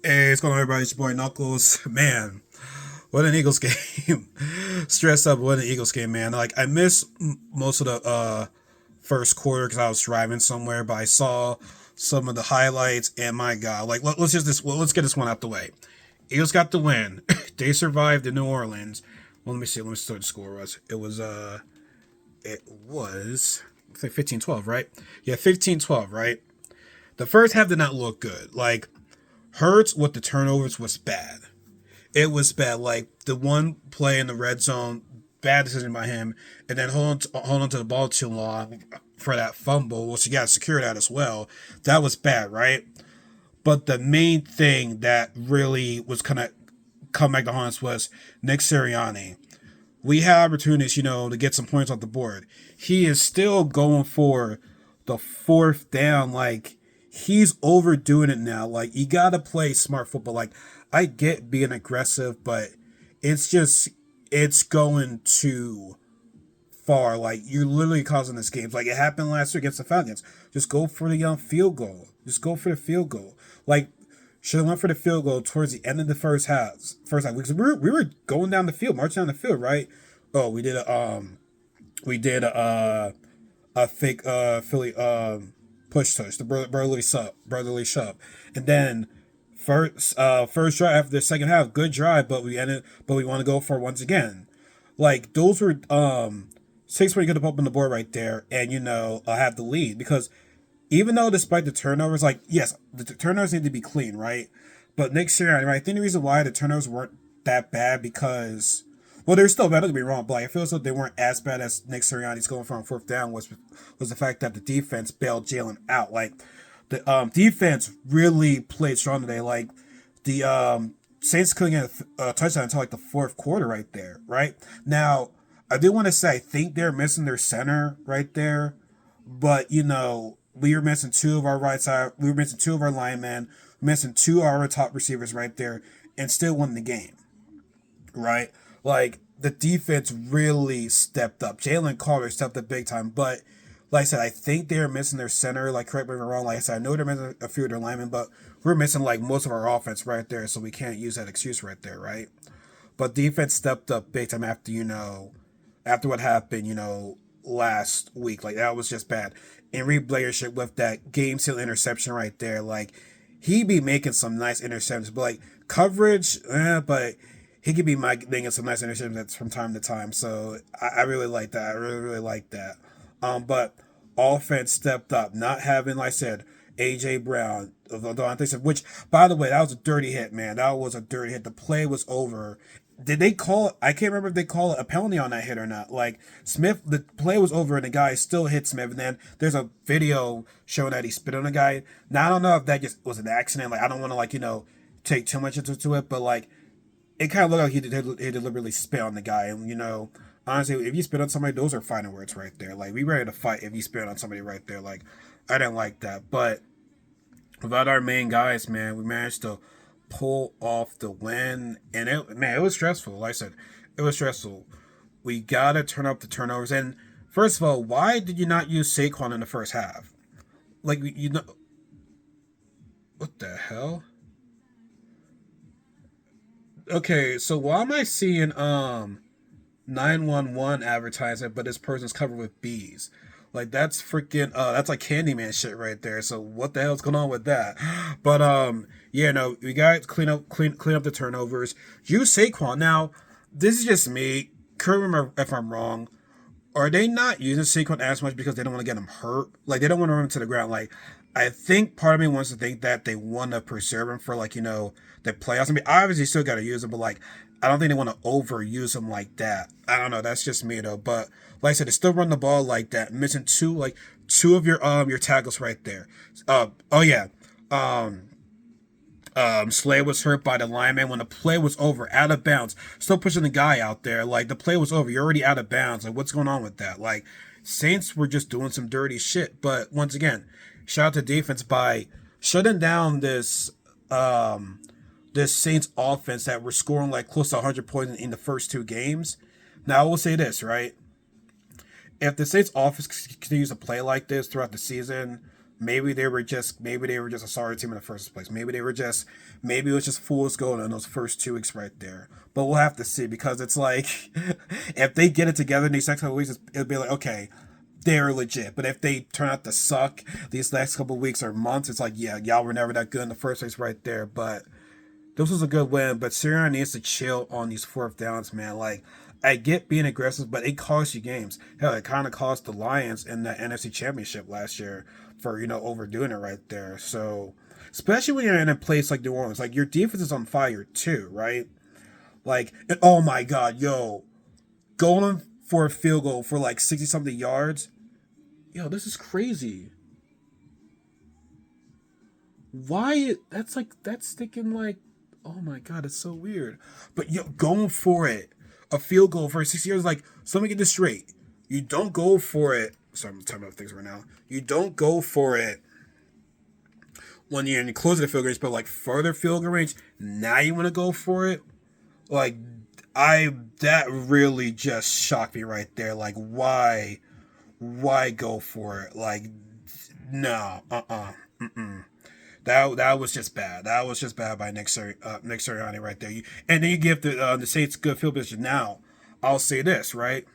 Hey, what's going on, everybody? It's your boy Knuckles. Man, what an Eagles game! Stressed up. What an Eagles game, man. Like I missed most of the first quarter because I was driving somewhere, but I saw some of the highlights, and my God, like let's get this one out the way. Eagles got the win. They survived in New Orleans. Well, let me see. Let me see what the score was. It was I think 15-12, right? Yeah, 15-12, right? The first half did not look good. Like Hurts with the turnovers was bad. It was bad. Like the one play in the red zone, bad decision by him, and then hold on to the ball too long for that fumble, which he got secured at as well. That was bad, right? But the main thing that really was kind of come back to haunt us was Nick Sirianni. We had opportunities, to get some points off the board. He is still going for the fourth down. Like, he's overdoing it now. Like, you got to play smart football. Like, I get being aggressive, but it's just, it's going too far. Like, you're literally causing this game. Like, it happened last year against the Falcons. Just go for the field goal. Just go for the field goal. Like, should have went for the field goal towards the end of the first half. Because we were going down the field, marching down the field, right? Oh, we did a fake Philly push touch, the brotherly shove, and then first drive after the second half, good drive, but we want to go for it once again. Like those were 6 where you could have opened the board right there, and have the lead because even though despite the turnovers, like yes, the turnovers need to be clean, right? But Nick Sirianni, right? I think the reason why the turnovers weren't that bad because they're still bad. Don't get me wrong, but like, I feel as though they weren't as bad as Nick Sirianni's going for on fourth down was the fact that the defense bailed Jalen out. Like the defense really played strong today. Like the Saints couldn't get a touchdown until like the fourth quarter, right there. Right now, I do want to say I think they're missing their center right there, but we were missing two of our right side. We were missing two of our linemen. We're missing two of our top receivers right there, and still won the game. Right, like the defense really stepped up. Jalen Carter stepped up big time, but like I said, I think they're missing their center. Like, correct me if I'm wrong. Like I said, I know they're missing a few of their linemen, but we're missing like most of our offense right there, so we can't use that excuse right there, right? But defense stepped up big time after after what happened, last week. Like that was just bad. And Reed Blankenship with that game seal interception right there, like he be making some nice interceptions, but like coverage, but he could be making some nice interceptions from time to time. So I really like that. I really, really like that. But offense stepped up, not having, like I said, AJ Brown, Devontae Smith, which, by the way, that was a dirty hit, man. That was a dirty hit. The play was over. Did they call it? I can't remember if they call it a penalty on that hit or not. Like Smith, the play was over and the guy still hit Smith. And then there's a video showing that he spit on the guy. Now I don't know if that just was an accident. Like I don't want to take too much into it, but like it kind of looked like he deliberately spit on the guy. And honestly, if you spit on somebody, those are fighting words right there. Like we ready to fight if you spit on somebody right there. Like I didn't like that, but without our main guys, man, we managed to pull off the win, and it was stressful. Like I said, it was stressful. We gotta turn up the turnovers. And first of all, why did you not use Saquon in the first half? Like what the hell? Okay, so why am I seeing 911 advertisement, but this person's covered with bees? Like that's freaking that's like Candyman shit right there. So what the hell's going on with that? But yeah, no, we got to clean up the turnovers. Use Saquon. Now, this is just me. Correct me if I'm wrong. Are they not using Saquon as much because they don't want to get him hurt? Like they don't want to run him to the ground. Like I think part of me wants to think that they want to preserve him for the playoffs. I mean, obviously still got to use him, but like I don't think they want to overuse him like that. I don't know. That's just me though. But like I said, they still run the ball like that, missing two of your tackles right there. Oh yeah. Um Slade was hurt by the lineman when the play was over, out of bounds. Still pushing the guy out there. Like the play was over. You're already out of bounds. Like what's going on with that? Like Saints were just doing some dirty shit. But once again, shout out to defense by shutting down this Saints offense that were scoring like close to 100 points in the first two games. Now I will say this, right? If the Saints offense continues to play like this throughout the season, Maybe they were just a sorry team in the first place. Maybe it was just fool's gold in those first 2 weeks right there. But we'll have to see because it's like if they get it together in these next couple of weeks, it'll be like okay, they're legit. But if they turn out to suck these next couple of weeks or months, it's like yeah, y'all were never that good in the first place right there. But this was a good win, but Sirianni needs to chill on these fourth downs, man. Like, I get being aggressive, but it costs you games. Hell, it kind of cost the Lions in the NFC Championship last year for, overdoing it right there. So, especially when you're in a place like New Orleans, like, your defense is on fire too, right? Like, and oh my God, yo, going for a field goal for like 60 something yards. Yo, this is crazy. Why? That's thinking like, oh my God, it's so weird. But yo, going for it, a field goal for 6 years, like, so let me get this straight. You don't go for it. Sorry, I'm talking about things right now. You don't go for it when you're in the close of the field range, but like further field goal range. Now you want to go for it. Like, that really just shocked me right there. Like, why go for it? Like, no, That was just bad. That was just bad by Nick Sirianni right there. And then you give the Saints good field position. Now, I'll say this, right?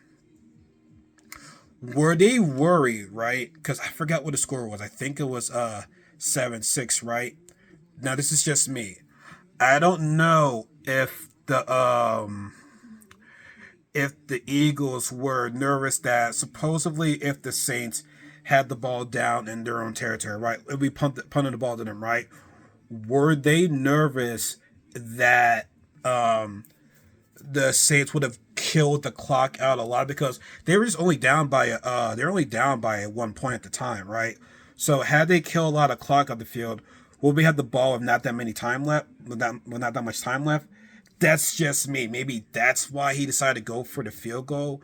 Were they worried, right? Because I forgot what the score was. I think it was 7-6, right? Now this is just me. I don't know if the Eagles were nervous that supposedly if the Saints had the ball down in their own territory, right? We punted the ball to them, right? Were they nervous that the Saints would have killed the clock out a lot because they were just only down by they're only down by 1 point at the time, right? So had they killed a lot of clock on the field, will we have the ball with not that many time left, with not that much time left? That's just me. Maybe that's why he decided to go for the field goal.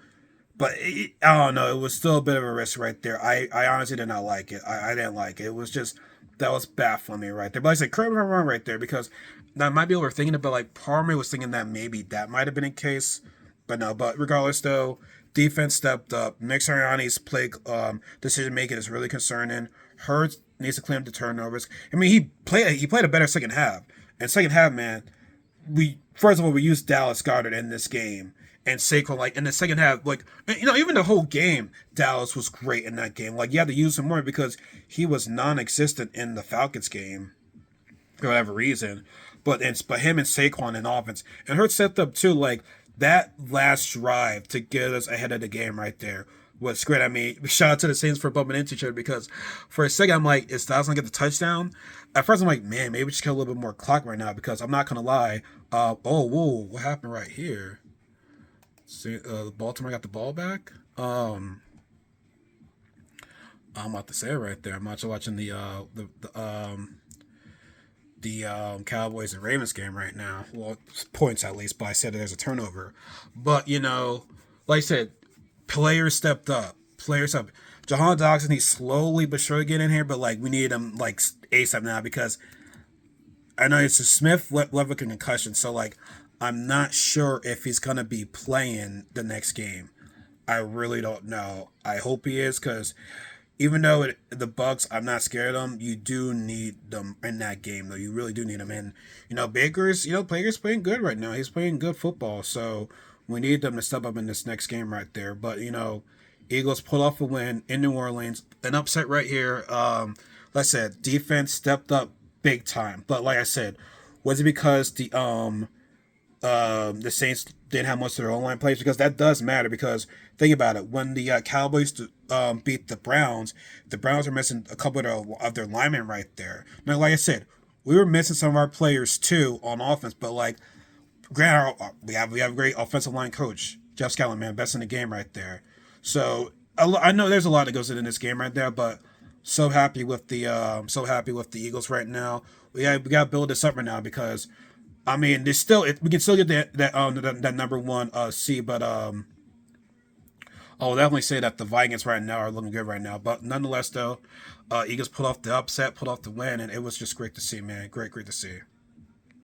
But I don't know. It was still a bit of a risk right there. I honestly did not like it. I didn't like it. It was just that was baffling me right there. But like I said, correct me if I'm wrong right there because I might be overthinking it. But like part of me was thinking that maybe that might have been the case. But no. But regardless, though, defense stepped up. Nick Sirianni's play decision making is really concerning. Hurts needs to clean up the turnovers. I mean, he played a better second half. And second half, man, we first of all we used Dallas Goedert in this game. And Saquon, like in the second half, like even the whole game, Dallas was great in that game. Like you had to use him more because he was non-existent in the Falcons game for whatever reason. But him and Saquon in offense and Hurts stepped up too. Like that last drive to get us ahead of the game right there was great. I mean, shout out to the Saints for bumping into each other because for a second I'm like, is Dallas gonna get the touchdown? At first I'm like, man, maybe we just kill a little bit more clock right now because I'm not gonna lie. What happened right here? See, Baltimore got the ball back. I'm about to say it right there. I'm actually watching the Cowboys and Ravens game right now. Well, points at least, but I said there's a turnover. But like I said, players stepped up. Jahan Dodson, he's slowly but surely getting in here, but like we need him like ASAP now because I know it's a Smith level concussion, so like I'm not sure if he's gonna be playing the next game. I really don't know. I hope he is because even though the Bucks, I'm not scared of them. You do need them in that game, though. You really do need them. And Baker's playing good right now. He's playing good football, so we need them to step up in this next game right there. But Eagles pull off a win in New Orleans, an upset right here. Like I said, defense stepped up big time. But like I said, was it because the Saints didn't have much of their own line plays because that does matter because think about it when the Cowboys beat the Browns are missing a couple of their linemen right there. Now, like I said, we were missing some of our players too on offense, but like, granted, we have a great offensive line coach, Jeff Scallon, man, best in the game right there. So I know there's a lot that goes in this game right there, but so happy with the Eagles right now. We got to build this up right now because I mean, we can still get that number one seed, but I'll definitely say that the Vikings right now are looking good right now. But nonetheless, though, Eagles pulled off the upset, pulled off the win, and it was just great to see, man. Great to see.